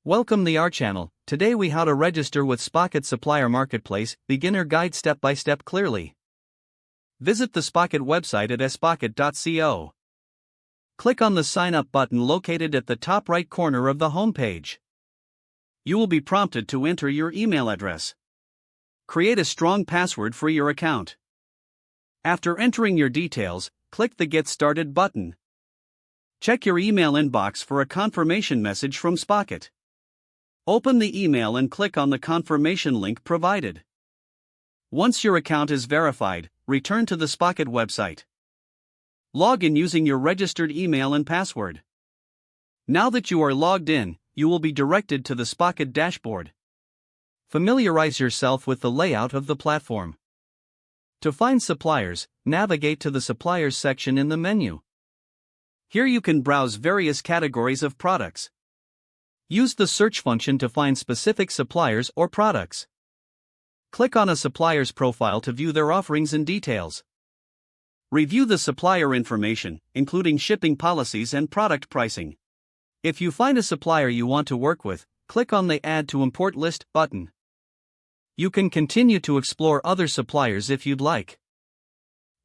Welcome to our channel. Today we how to register with Spocket Supplier Marketplace, beginner guide step by step clearly. Visit the Spocket website at spocket.co. Click on the sign up button located at the top right corner of the homepage. You will be prompted to enter your email address. Create a strong password for your account. After entering your details, click the Get Started button. Check your email inbox for a confirmation message from Spocket. Open the email and click on the confirmation link provided. Once your account is verified, return to the Spocket website. Log in using your registered email and password. Now that you are logged in, you will be directed to the Spocket dashboard. Familiarize yourself with the layout of the platform. To find suppliers, navigate to the Suppliers section in the menu. Here you can browse various categories of products. Use the search function to find specific suppliers or products. Click on a supplier's profile to view their offerings and details. Review the supplier information, including shipping policies and product pricing. If you find a supplier you want to work with, click on the Add to Import List button. You can continue to explore other suppliers if you'd like.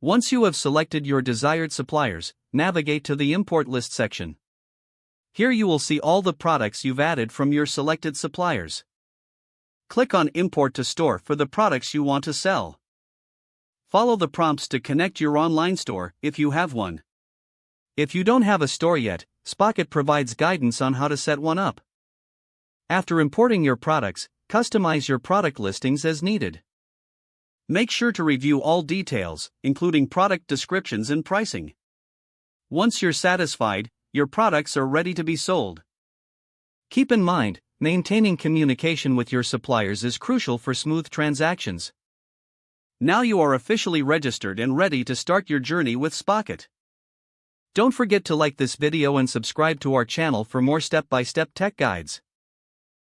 Once you have selected your desired suppliers, navigate to the Import List section. Here you will see all the products you've added from your selected suppliers. Click on Import to Store for the products you want to sell. Follow the prompts to connect your online store if you have one. If you don't have a store yet, Spocket provides guidance on how to set one up. After importing your products, customize your product listings as needed. Make sure to review all details, including product descriptions and pricing. Once you're satisfied, your products are ready to be sold. Keep in mind, maintaining communication with your suppliers is crucial for smooth transactions. Now you are officially registered and ready to start your journey with Spocket. Don't forget to like this video and subscribe to our channel for more step-by-step tech guides.